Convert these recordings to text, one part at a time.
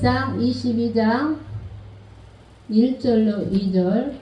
사무엘상 22장 1절로 2절.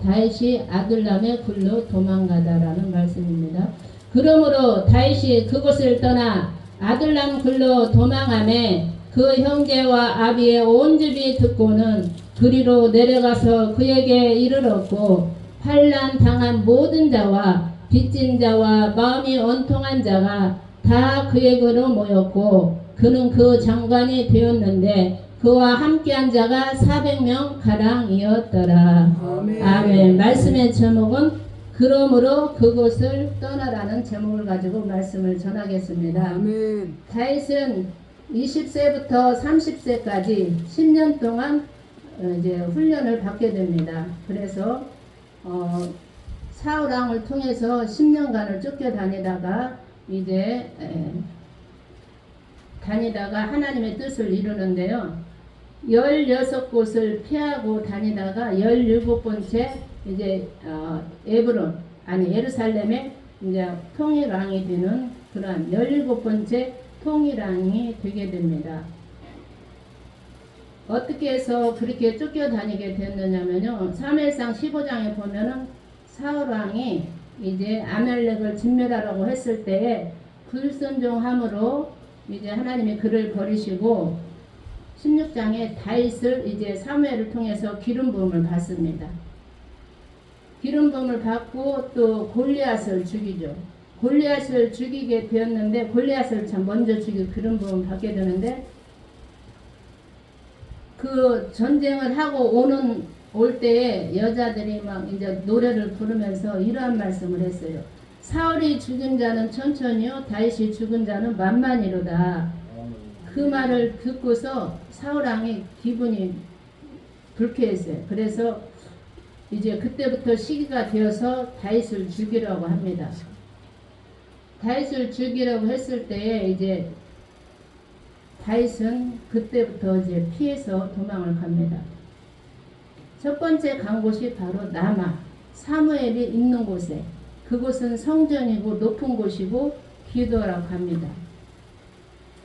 다윗이 아둘람의 굴로 도망가다라는 말씀입니다. 그러므로 다윗이 그곳을 떠나 아둘람 굴로 도망하매 그 형제와 아비의 온 집이 듣고는 그리로 내려가서 그에게 이르렀고, 환난 당한 모든 자와 빚진 자와 마음이 원통한 자가 다 그에게로 모였고, 그는 그 장관이 되었는데 그와 함께한 자가 400명 가량이었더라. 아멘. 아멘. 말씀의 제목은 그러므로 그곳을 떠나라는 제목을 가지고 말씀을 전하겠습니다. 아멘. 다윗은 20세부터 30세까지 10년 동안 이제 훈련을 받게 됩니다. 그래서 사울 왕을 통해서 10년간을 쫓겨다니다가 이제 하나님의 뜻을 이루는데요. 16곳을 피하고 다니다가 17번째 이제 예루살렘의 이제 통일왕이 되는 그러한 17번째 통일왕이 되게 됩니다. 어떻게 해서 그렇게 쫓겨다니게 됐느냐면요. 사무엘상 15장에 보면은 사울왕이 이제 아말렉을 진멸하라고 했을 때에 불순종함으로 이제 하나님이 그를 버리시고 16장에 다윗을 이제 사무엘을 통해서 기름 부음을 받습니다. 기름 부음을 받고 또 골리앗을 죽이죠. 골리앗을 죽이게 되었는데 골리앗을 참 먼저 죽이고 기름 부음을 받게 되는데 그 전쟁을 하고 올 때에 여자들이 막 이제 노래를 부르면서 이러한 말씀을 했어요. 사울이 죽은 자는 천천히요, 다윗이 죽은 자는 만만이로다. 그 말을 듣고서 사울왕이 기분이 불쾌했어요. 그래서 이제 그때부터 시기가 되어서 다윗을 죽이려고 합니다. 다윗을 죽이려고 했을 때에 이제 다윗은 그때부터 이제 피해서 도망을 갑니다. 첫 번째 간 곳이 바로 라마, 사무엘이 있는 곳에, 그곳은 성전이고 높은 곳이고 기도하라고 합니다.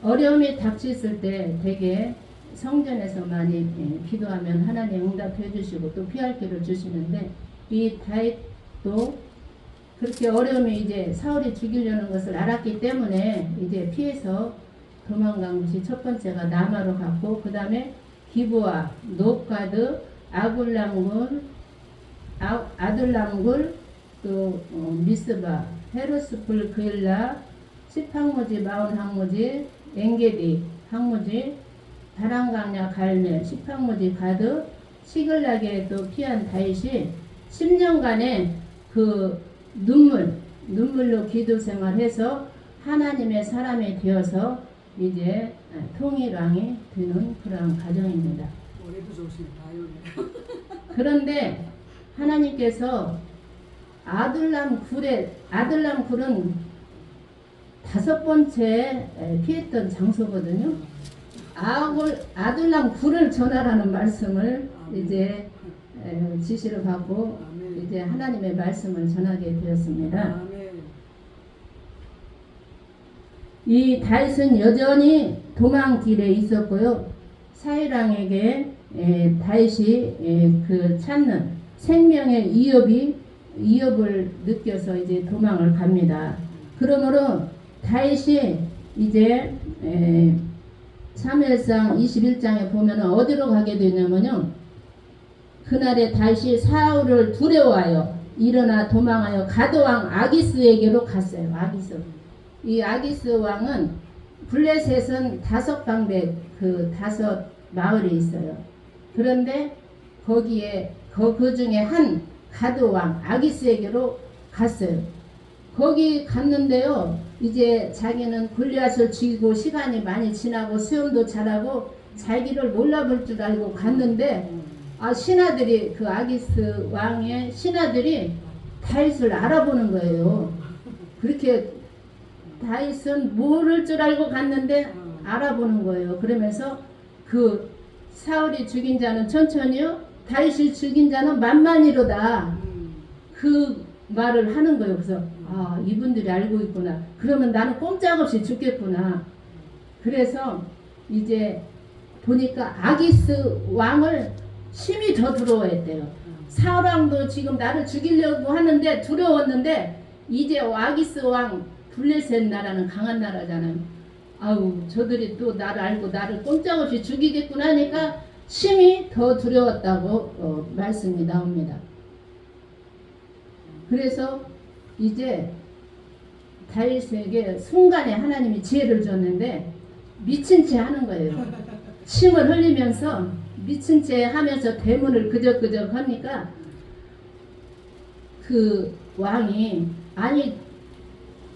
어려움이 닥쳤을 때 되게 성전에서 많이 기도하면 하나님 응답해 주시고 또 피할 길을 주시는데, 이 다윗도 그렇게 어려움이 이제 사울이 죽이려는 것을 알았기 때문에 이제 피해서 도망간 것이 첫 번째가 라마로 갔고, 그 다음에 기브아, 높가드, 아둘람굴, 또 미스바, 헤르스풀 그일라, 10항무지, 40항무지, 엔게디 항무지, 바람강야 갈멜, 10항무지 가드, 시글락에 또 피한 다윗이 10년간의 그 눈물로 기도 생활해서 하나님의 사람이 되어서 이제 통일왕이 되는 그런 과정입니다. 그런데 하나님께서 아둘람굴은 5번째 피했던 장소거든요. 아둘람굴을 전하라는 말씀을 이제 지시를 받고 이제 하나님의 말씀을 전하게 되었습니다. 이 다윗은 여전히 도망길에 있었고요. 사울왕에게 다윗이 그 찾는 생명의 위협을 느껴서 이제 도망을 갑니다. 그러므로 다윗이 이제 사무엘상 21장에 보면 어디로 가게 되냐면요. 그날에 다윗이 사울을 두려워하여 일어나 도망하여 가드왕 아기스에게로 갔어요. 이 아기스 왕은 블레셋은 5방백 그 5 마을이 있어요. 그런데 거기에 그 중에 한 가드왕 아기스에게로 갔어요. 거기 갔는데요. 이제 자기는 골리앗을 죽이고 시간이 많이 지나고 수염도 잘하고 자기를 몰라볼 줄 알고 갔는데 신하들이 그 아기스 왕의 신하들이 다윗을 알아보는 거예요. 그렇게 다윗은 모를 줄 알고 갔는데 알아보는 거예요. 그러면서 그 사울이 죽인 자는 천천히요, 다윗이 죽인 자는 만만이로다. 그 말을 하는 거예요. 그래서 이분들이 알고 있구나. 그러면 나는 꼼짝없이 죽겠구나. 그래서 이제 보니까 아기스 왕을 심히 더 두려워했대요. 사울왕도 지금 나를 죽이려고 하는데 두려웠는데 이제 아기스 왕 블레셋 나라는 강한 나라잖아요. 아우 저들이 또 나를 알고 나를 꼼짝없이 죽이겠구나 하니까 심히 더 두려웠다고 말씀이 나옵니다. 그래서 이제 다윗에게 순간에 하나님이 지혜를 줬는데 미친 채 하는 거예요. 침을 흘리면서 미친 채 하면서 대문을 그적그적 하니까 그 왕이 아니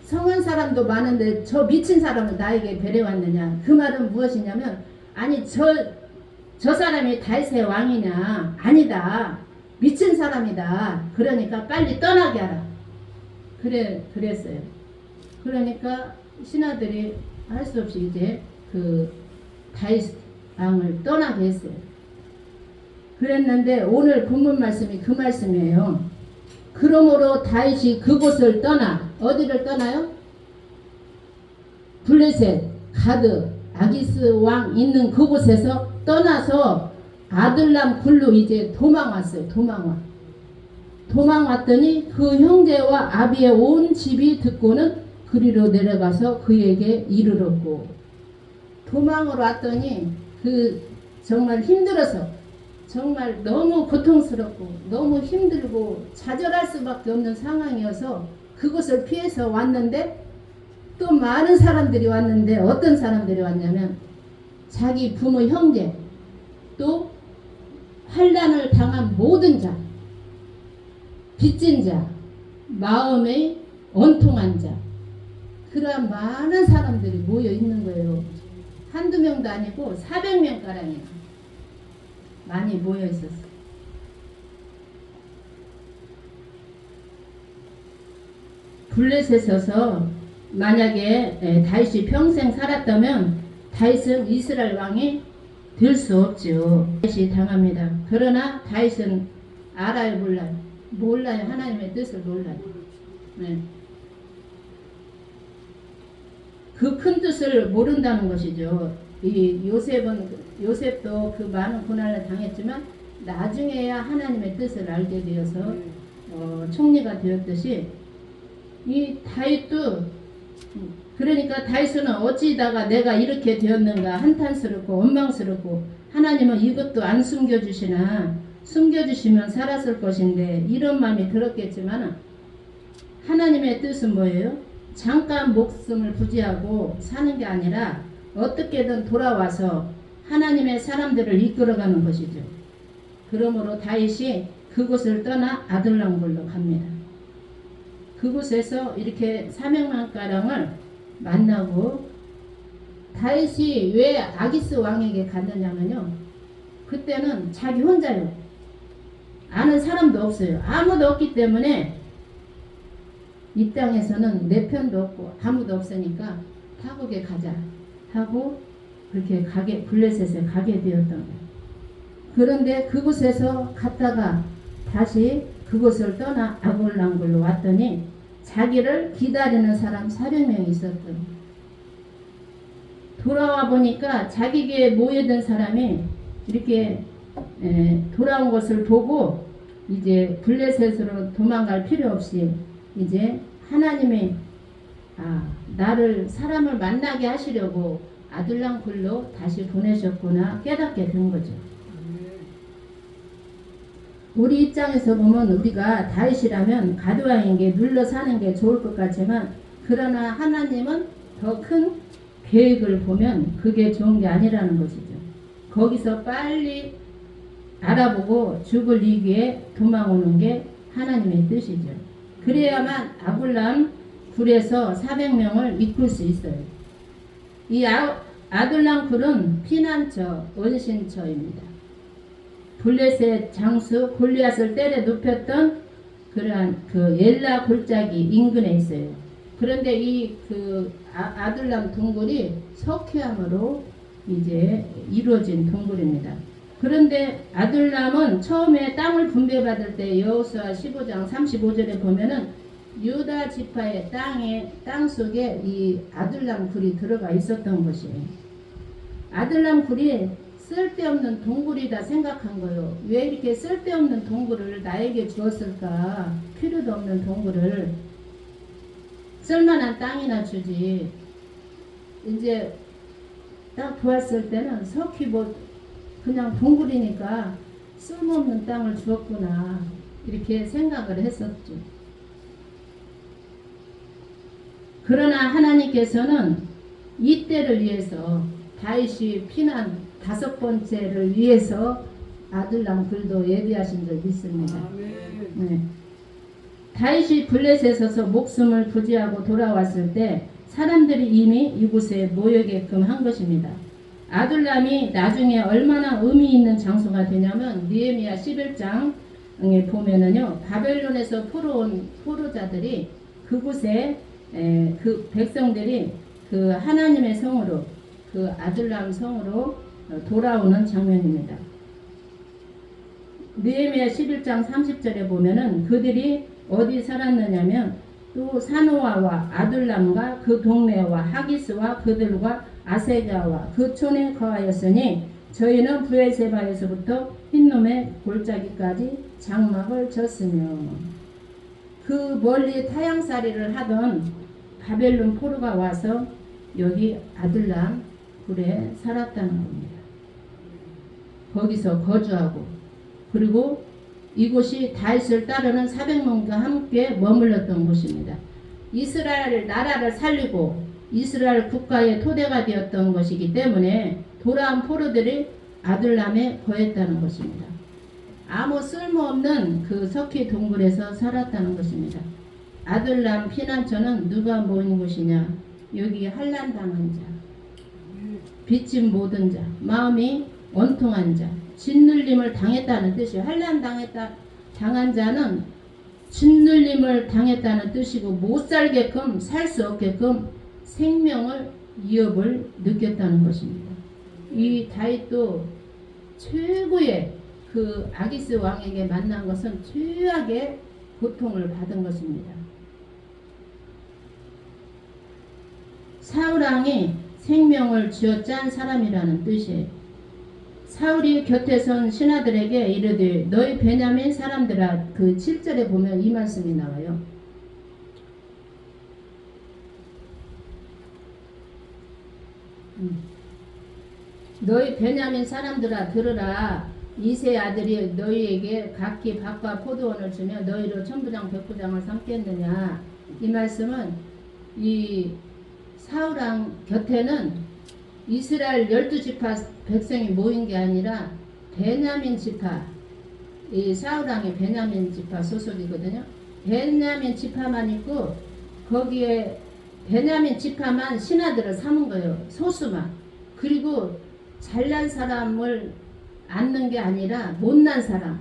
성한 사람도 많은데 저 미친 사람을 나에게 배려왔느냐. 그 말은 무엇이냐면 아니 저 사람이 다윗의 왕이냐. 아니다. 미친 사람이다. 그러니까 빨리 떠나게 하라. 그랬어요. 그러니까 신하들이 할 수 없이 이제 그 다윗 왕을 떠나게 했어요. 그랬는데 오늘 본문 말씀이 그 말씀이에요. 그러므로 다윗이 그곳을 떠나 어디를 떠나요? 블레셋, 가드, 아기스 왕 있는 그곳에서 떠나서 아들람 굴로 이제 도망왔어요. 도망왔더니 그 형제와 아비의 온 집이 듣고는 그리로 내려가서 그에게 이르렀고 도망으로 왔더니 그 정말 힘들어서 정말 너무 고통스럽고 너무 힘들고 좌절할 수밖에 없는 상황이어서 그곳을 피해서 왔는데 또 많은 사람들이 왔는데 어떤 사람들이 왔냐면 자기 부모 형제 또 환난을 당한 모든 자 빚진 자 마음의 원통한 자 그러한 많은 사람들이 모여 있는 거예요. 한두 명도 아니고 400명 가량이 많이 모여 있었어요. 블레셋에서 만약에 다윗이 평생 살았다면 다윗은 이스라엘 왕이 될 수 없죠. 다윗이 당합니다. 그러나 다윗은 알아요, 몰라요? 몰라요. 하나님의 뜻을 몰라요. 네. 그 큰 뜻을 모른다는 것이죠. 이 요셉도 그 많은 고난을 당했지만 나중에야 하나님의 뜻을 알게 되어서 총리가 되었듯이 이 다윗도 그러니까 다윗은 어찌다가 내가 이렇게 되었는가 한탄스럽고 원망스럽고 하나님은 이것도 안 숨겨주시나 숨겨주시면 살았을 것인데 이런 마음이 들었겠지만 하나님의 뜻은 뭐예요? 잠깐 목숨을 부지하고 사는 게 아니라 어떻게든 돌아와서 하나님의 사람들을 이끌어가는 것이죠. 그러므로 다윗이 그곳을 떠나 아둘람굴로 갑니다. 그곳에서 이렇게 400만가량을 만나고 다윗이 왜 아기스 왕에게 갔느냐면요. 그때는 자기 혼자요. 아는 사람도 없어요. 아무도 없기 때문에 이 땅에서는 내 편도 없고 아무도 없으니까 타국에 가자 하고 그렇게 블레셋에 가게 되었던 거예요. 그런데 그곳에서 갔다가 다시 그곳을 떠나 아둘람굴로 왔더니 자기를 기다리는 사람 400명이 있었던 돌아와 보니까 자기에게 모여든 사람이 이렇게 돌아온 것을 보고 이제 블레셋으로 도망갈 필요 없이 이제 하나님이 나를 사람을 만나게 하시려고 아둘람굴로 다시 보내셨구나 깨닫게 된 거죠. 우리 입장에서 보면 우리가 다윗이라면 가드왕에게 눌러 사는 게 좋을 것 같지만 그러나 하나님은 더 큰 계획을 보면 그게 좋은 게 아니라는 것이죠. 거기서 빨리 알아보고 죽을 이기에 도망오는 게 하나님의 뜻이죠. 그래야만 아둘람 굴에서 400명을 이끌 수 있어요. 이 아둘람 굴은 피난처, 원신처입니다. 블레셋 장수 골리앗을 때려 눕혔던 그러한 그 엘라 골짜기 인근에 있어요. 그런데 이 아둘람 동굴이 석회암으로 이제 이루어진 동굴입니다. 그런데 아둘람은 처음에 땅을 분배받을 때 여호수아 15장 35절에 보면은 유다 지파의 땅 속에 이 아둘람 굴이 들어가 있었던 것이에요. 아둘람 굴이 쓸데없는 동굴이다 생각한 거요. 왜 이렇게 쓸데없는 동굴을 나에게 주었을까? 필요도 없는 동굴을. 쓸만한 땅이나 주지. 이제 딱 보았을 때는 석희 뭐 그냥 동굴이니까 쓸모없는 땅을 주었구나, 이렇게 생각을 했었죠. 그러나 하나님께서는 이때를 위해서, 다윗이 피난 5번째를 위해서 아둘람 글도 예비하신 줄 믿습니다. 네. 다윗이 블레셋에 서서 목숨을 부지하고 돌아왔을 때 사람들이 이미 이곳에 모여게끔 한 것입니다. 아둘람이 나중에 얼마나 의미 있는 장소가 되냐면 느헤미야 11장에 보면은요, 바벨론에서 포로온 포로자들이 그곳에 그 백성들이 그 하나님의 성으로, 그 아둘람 성으로 돌아오는 장면입니다. 느헤미야 11장 30절에 보면은 그들이 어디 살았느냐면 또 사노아와 아둘람과 그 동네와 하기스와 그들과 아세가와 그 촌에 거하였으니 저희는 브엘세바에서부터 흰놈의 골짜기까지 장막을 졌으며, 그 멀리 타향살이를 하던 바벨론 포로가 와서 여기 아둘람 굴에 살았다는 겁니다. 거기서 거주하고, 그리고 이곳이 다윗을 따르는 400명과 함께 머물렀던 곳입니다. 이스라엘 나라를 살리고 이스라엘 국가의 토대가 되었던 것이기 때문에 돌아온 포로들이 아둘람에 거했다는 것입니다. 아무 쓸모없는 그 석희 동굴에서 살았다는 것입니다. 아둘람 피난처는 누가 모인 곳이냐? 여기 환난당한 자, 빚진 모든 자, 마음이 원통한 자, 짓눌림을 당했다는 뜻이에요. 당한 자는 짓눌림을 당했다는 뜻이고, 못 살게끔, 살 수 없게끔 생명을 위협을 느꼈다는 것입니다. 이 다윗도 최고의 그 아기스 왕에게 만난 것은 최악의 고통을 받은 것입니다. 사울 왕이 생명을 쥐어짠 사람이라는 뜻이에요. 사울이 곁에 선 신하들에게 이르되 너희 베냐민 사람들아, 그 7절에 보면 이 말씀이 나와요. 너희 베냐민 사람들아 들으라. 이세 아들이 너희에게 각기 밭과 포도원을 주며 너희로 천부장 백부장을 삼겠느냐. 이 말씀은 이 사울왕 곁에는 이스라엘 12지파 백성이 모인 게 아니라 베냐민 지파, 이 사울왕이 베냐민 지파 소속이거든요. 베냐민 지파만 있고 거기에 베냐민 지파만 신하들을 삼은 거예요. 소수만. 그리고 잘난 사람을 앉는 게 아니라 못난 사람,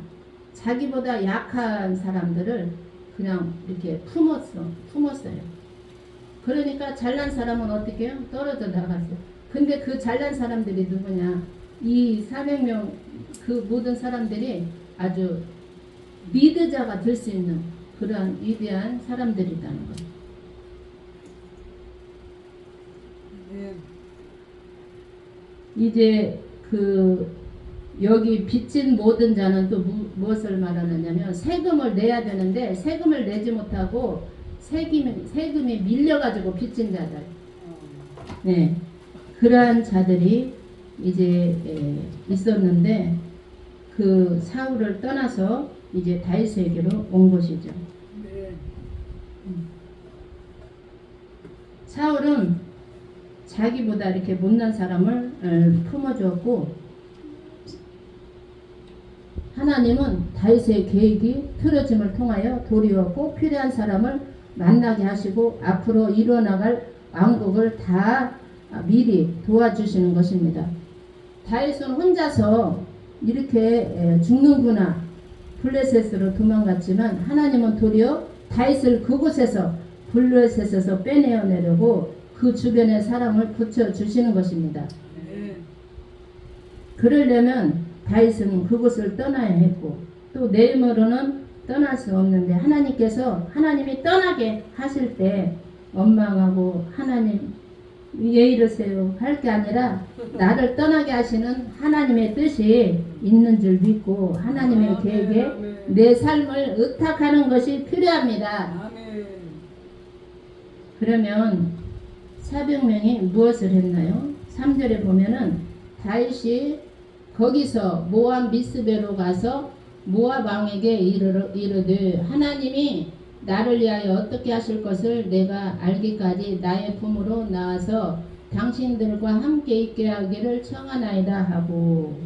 자기보다 약한 사람들을 그냥 이렇게 품었어요. 그러니까 잘난 사람은 어떻게 해요? 떨어져 나갔어요. 근데 그 잘난 사람들이 누구냐? 이 400명 그 모든 사람들이 아주 리더자가 될 수 있는 그러한 위대한 사람들이라는 거예요. 이제 그 여기 빚진 모든 자는 또 무엇을 말하느냐면 세금을 내야 되는데 세금을 내지 못하고 세금이 밀려가지고 빚진 자들. 네. 그러한 자들이 이제 있었는데 그 사울을 떠나서 이제 다윗에게로 온 것이죠. 네. 사울은 자기보다 이렇게 못난 사람을 품어주었고, 하나님은 다윗의 계획이 틀어짐을 통하여 도리어 꼭 필요한 사람을 만나게 하시고 앞으로 이루어나갈 왕국을 다 미리 도와주시는 것입니다. 다윗은 혼자서 이렇게 죽는구나 블레셋으로 도망갔지만 하나님은 도리어 다윗을 그곳에서 블레셋에서 빼내어내려고 그 주변에 사람을 붙여주시는 것입니다. 그러려면 다윗은 그곳을 떠나야 했고 또 내 힘으로는 떠날 수 없는데 하나님께서 하나님이 떠나게 하실 때 원망하고 하나님 왜 이러세요? 할 게 아니라 나를 떠나게 하시는 하나님의 뜻이 있는 줄 믿고 하나님의 계획에 내 삶을 의탁하는 것이 필요합니다. 그러면 사병명이 무엇을 했나요? 3절에 보면은 다윗이 거기서 모압 미스베로 가서 모압 왕에게 이르되 하나님이 나를 위하여 어떻게 하실 것을 내가 알기까지 나의 품으로 나와서 당신들과 함께 있게 하기를 청하나이다 하고,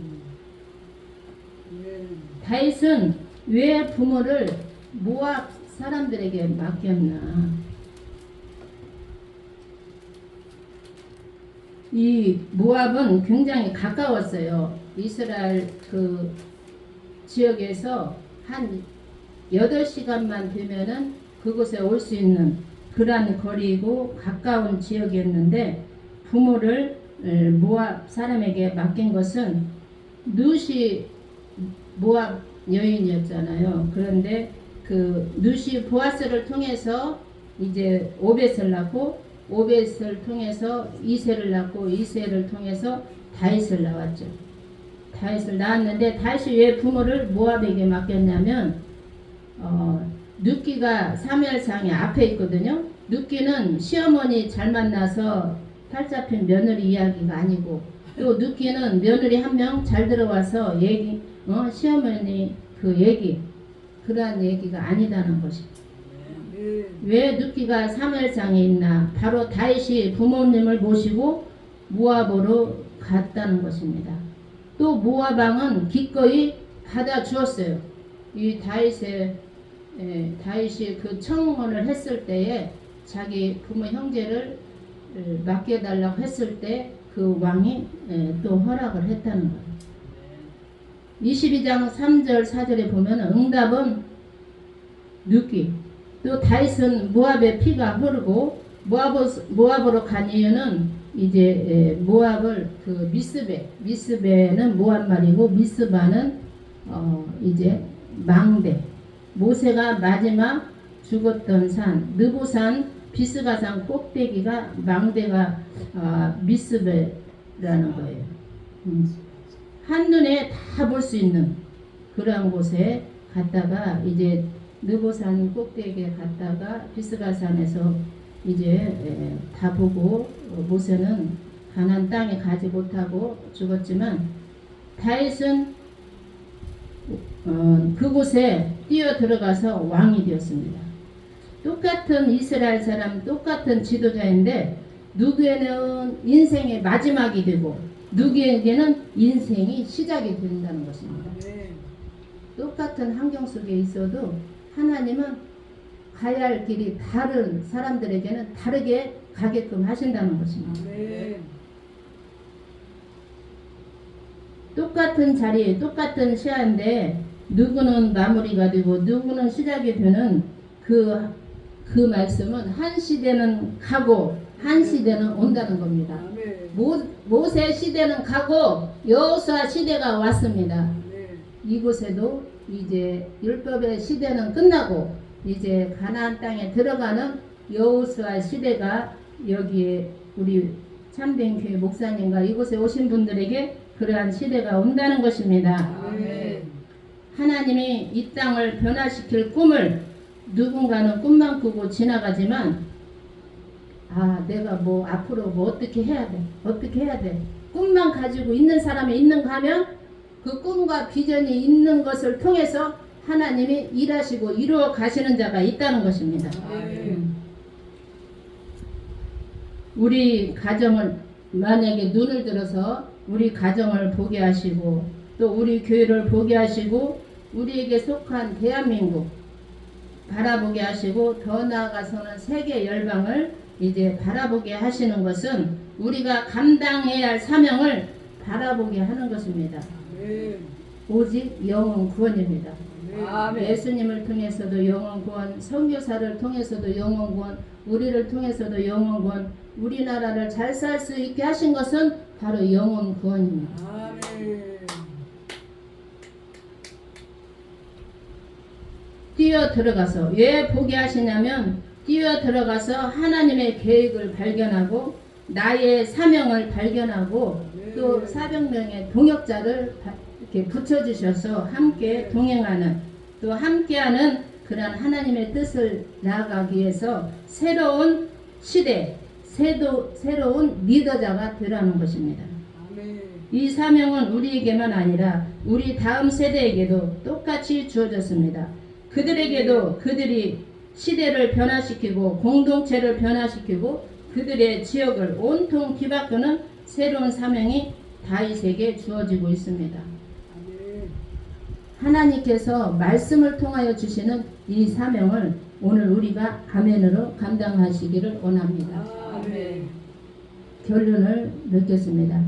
다윗은 왜 부모를 모압 사람들에게 맡겼나? 이 모압은 굉장히 가까웠어요. 이스라엘 그 지역에서 한 8시간만 되면은 그곳에 올 수 있는 그러한 거리이고 가까운 지역이었는데, 부모를 모압 사람에게 맡긴 것은 룻이 모압 여인이었잖아요. 그런데 그 룻이 보아스를 통해서 이제 오벳을 낳고, 오벳을 통해서 이새를 낳고, 이새를 통해서 다윗을 낳았죠. 다윗을 낳았는데 다윗이 왜 부모를 모압에게 맡겼냐면 룻기가 사무엘상에 앞에 있거든요. 룻기는 시어머니 잘 만나서 팔 잡힌 며느리 이야기가 아니고, 또 룻기는 며느리 한 명 잘 들어와서 얘기 시어머니 그 얘기 그러한 얘기가 아니다는 것입니다. 왜 룻기가 사무엘상에 있나? 바로 다윗이 부모님을 모시고 모압으로 갔다는 것입니다. 또 모압 왕은 기꺼이 받아주었어요. 이 다윗이 그 청혼을 했을 때에 자기 부모 형제를 맡겨달라고 했을 때 그 왕이 또 허락을 했다는 거예요. 22장 3절 4절에 보면 응답은 룻기. 또 다윗은 모압의 피가 흐르고 모압으로 간 이유는 이제 모압을 그 미스베는 모압 말이고, 미스바는 이제 망대. 모세가 마지막 죽었던 산 느보산 비스가산 꼭대기가 망대가 미스베라는 거예요. 한눈에 다 볼 수 있는 그러한 곳에 갔다가 이제 느보산 꼭대기에 갔다가 비스가산에서 이제 다 보고 모세는 가나안 땅에 가지 못하고 죽었지만, 다윗은 그곳에 뛰어 들어가서 왕이 되었습니다. 똑같은 이스라엘 사람, 똑같은 지도자인데 누구에게는 인생의 마지막이 되고 누구에게는 인생이 시작이 된다는 것입니다. 똑같은 환경 속에 있어도 하나님은 가야 할 길이 다른 사람들에게는 다르게 가게끔 하신다는 것입니다. 똑같은 자리, 똑같은 시야인데 누구는 마무리가 되고 누구는 시작이 되는 그 말씀은 한 시대는 가고 한 시대는 온다는 겁니다. 모세 시대는 가고 여호수아 시대가 왔습니다. 이곳에도 이제 율법의 시대는 끝나고 이제 가나안 땅에 들어가는 여호수아 시대가 여기에 우리 참된 교회 목사님과 이곳에 오신 분들에게 그러한 시대가 온다는 것입니다. 하나님이 이 땅을 변화시킬 꿈을 누군가는 꿈만 꾸고 지나가지만, 내가 뭐 앞으로 뭐 어떻게 해야 돼 꿈만 가지고 있는 사람이 있는가 하면 그 꿈과 비전이 있는 것을 통해서 하나님이 일하시고 이루어 가시는 자가 있다는 것입니다. 우리 가정을 만약에 눈을 들어서 우리 가정을 보게 하시고 또 우리 교회를 보게 하시고 우리에게 속한 대한민국 바라보게 하시고 더 나아가서는 세계 열방을 이제 바라보게 하시는 것은 우리가 감당해야 할 사명을 바라보게 하는 것입니다. 오직 영혼 구원입니다. 예수님을 통해서도 영혼 구원, 선교사를 통해서도 영혼 구원, 우리를 통해서도 영혼 구원, 우리나라를 잘 살 수 있게 하신 것은 바로 영혼 구원입니다. 뛰어 들어가서 왜 보게 하시냐면 뛰어 들어가서 하나님의 계획을 발견하고 나의 사명을 발견하고 또 400명의 동역자를 이렇게 붙여주셔서 함께 동행하는 또 함께하는 그런 하나님의 뜻을 나아가기 위해서 새로운 시대, 새로운 리더자가 되라는 것입니다. 이 사명은 우리에게만 아니라 우리 다음 세대에게도 똑같이 주어졌습니다. 그들에게도 그들이 시대를 변화시키고 공동체를 변화시키고 그들의 지역을 온통 뒤바꾸는 새로운 사명이 다윗에게 주어지고 있습니다. 하나님께서 말씀을 통하여 주시는 이 사명을 오늘 우리가 아멘으로 감당하시기를 원합니다. 아멘. 결론을 맺겠습니다.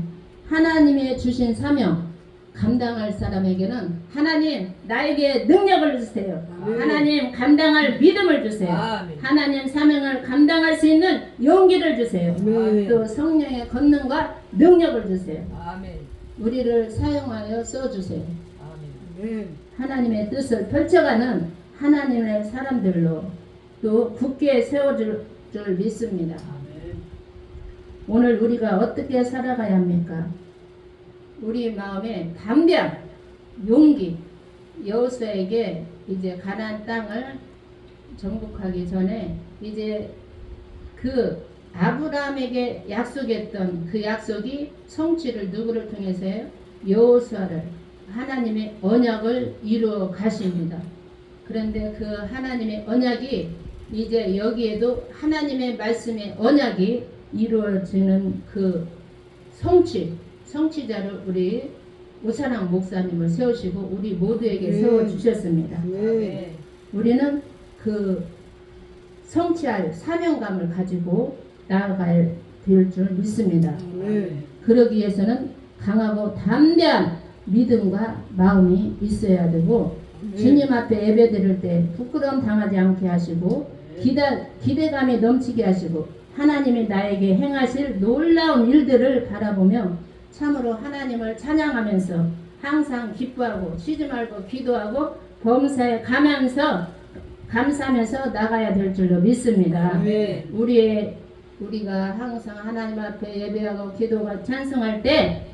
하나님의 주신 사명 감당할 사람에게는 하나님 나에게 능력을 주세요. 아멘. 하나님 감당할 믿음을 주세요. 아멘. 하나님 사명을 감당할 수 있는 용기를 주세요. 아멘. 또 성령의 권능과 능력을 주세요. 아멘. 우리를 사용하여 써주세요. 아멘. 하나님의 뜻을 펼쳐가는 하나님의 사람들로 또 굳게 세워줄 줄 믿습니다. 오늘 우리가 어떻게 살아가야 합니까? 우리 마음에 담대함, 용기, 여호수아에게 이제 가나안 땅을 정복하기 전에 이제 그 아브라함에게 약속했던 그 약속이 성취를 누구를 통해서요? 여호수아를 하나님의 언약을 이루어 가십니다. 그런데 그 하나님의 언약이 이제 여기에도 하나님의 말씀의 언약이 이루어지는 그 성취자를 우리 오사랑 목사님을 세우시고 우리 모두에게 세워주셨습니다. 네. 우리는 그 성취할 사명감을 가지고 나아가야 될 줄 믿습니다. 네. 그러기 위해서는 강하고 담대한 믿음과 마음이 있어야 되고 주님 앞에 예배 드릴 때 부끄러움 당하지 않게 하시고 기대감이 넘치게 하시고 하나님이 나에게 행하실 놀라운 일들을 바라보며 참으로 하나님을 찬양하면서 항상 기뻐하고 쉬지 말고 기도하고 범사에 가면서 감사하면서 나가야 될 줄로 믿습니다. 아멘. 우리가 항상 하나님 앞에 예배하고 기도가 찬송할 때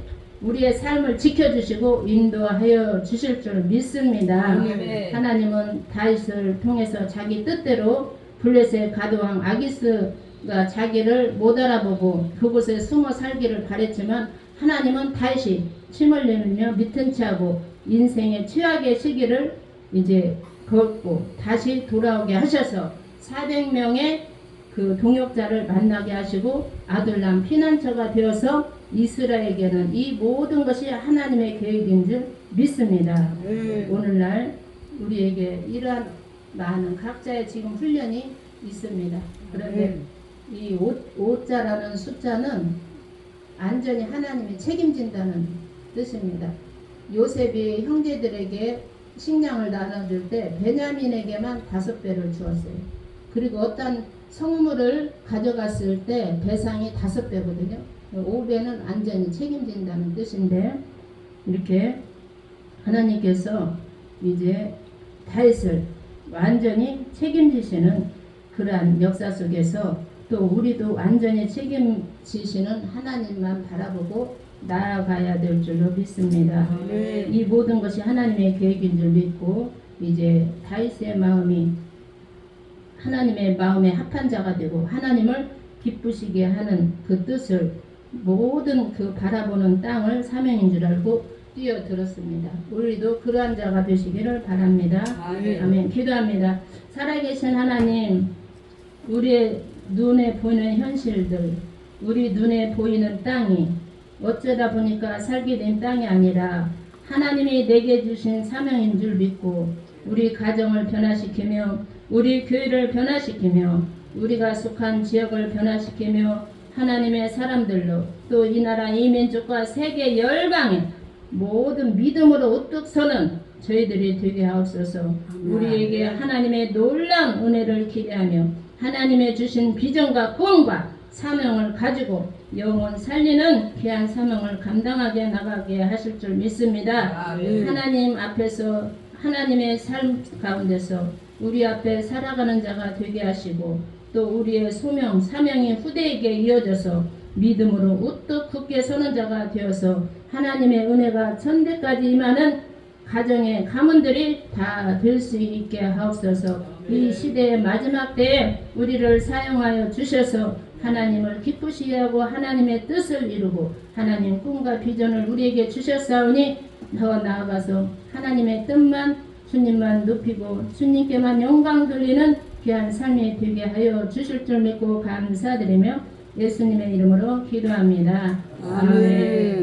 우리의 삶을 지켜주시고 인도하여 주실 줄 믿습니다. 아멘. 하나님은 다윗을 통해서 자기 뜻대로 블레셋 가드왕 아기스가 자기를 못 알아보고 그곳에 숨어 살기를 바랬지만 하나님은 다윗이 침을 내밀며 밑은 채하고 인생의 최악의 시기를 이제 걷고 다시 돌아오게 하셔서 400명의 그 동역자를 만나게 하시고 아둘람 피난처가 되어서 이스라엘에게는 이 모든 것이 하나님의 계획인 줄 믿습니다. 오늘날 우리에게 이러한 많은 각자의 지금 훈련이 있습니다. 그런데 이 5자라는 숫자는 안전히 하나님이 책임진다는 뜻입니다. 요셉이 형제들에게 식량을 나눠줄 때 베냐민에게만 5배를 주었어요. 그리고 어떤 성물을 가져갔을 때 배상이 5배거든요. 5배는 안전히 책임진다는 뜻인데 이렇게 하나님께서 이제 다윗을 완전히 책임지시는 그러한 역사 속에서 또 우리도 완전히 책임지시는 하나님만 바라보고 나아가야 될 줄로 믿습니다. 이 모든 것이 하나님의 계획인 줄 믿고 이제 다윗의 마음이 하나님의 마음에 합한 자가 되고 하나님을 기쁘시게 하는 그 뜻을 모든 그 바라보는 땅을 사명인 줄 알고 뛰어들었습니다. 우리도 그러한 자가 되시기를 바랍니다. 아멘. 기도합니다. 살아계신 하나님, 우리의 눈에 보이는 현실들, 우리 눈에 보이는 땅이 어쩌다 보니까 살게 된 땅이 아니라 하나님이 내게 주신 사명인 줄 믿고 우리 가정을 변화시키며 우리 교회를 변화시키며 우리가 속한 지역을 변화시키며 하나님의 사람들로 또 이 나라 이 민족과 세계 열방에 모든 믿음으로 우뚝 서는 저희들이 되게 하옵소서. 우리에게 하나님의 놀라운 은혜를 기대하며 하나님의 주신 비전과 꿈과 사명을 가지고 영혼 살리는 귀한 사명을 감당하게 나가게 하실 줄 믿습니다. 하나님 앞에서 하나님의 삶 가운데서 우리 앞에 살아가는 자가 되게 하시고 또 우리의 소명, 사명이 후대에게 이어져서 믿음으로 우뚝 굳게 서는 자가 되어서 하나님의 은혜가 천대까지 임하는 가정의 가문들이 다 될 수 있게 하옵소서. 이 시대의 마지막 때에 우리를 사용하여 주셔서 하나님을 기쁘시게 하고 하나님의 뜻을 이루고 하나님 꿈과 비전을 우리에게 주셨사오니 더 나아가서 하나님의 뜻만 주님만 높이고 주님께만 영광 돌리는 귀한 삶이 되게 하여 주실 줄 믿고 감사드리며 예수님의 이름으로 기도합니다. 아멘.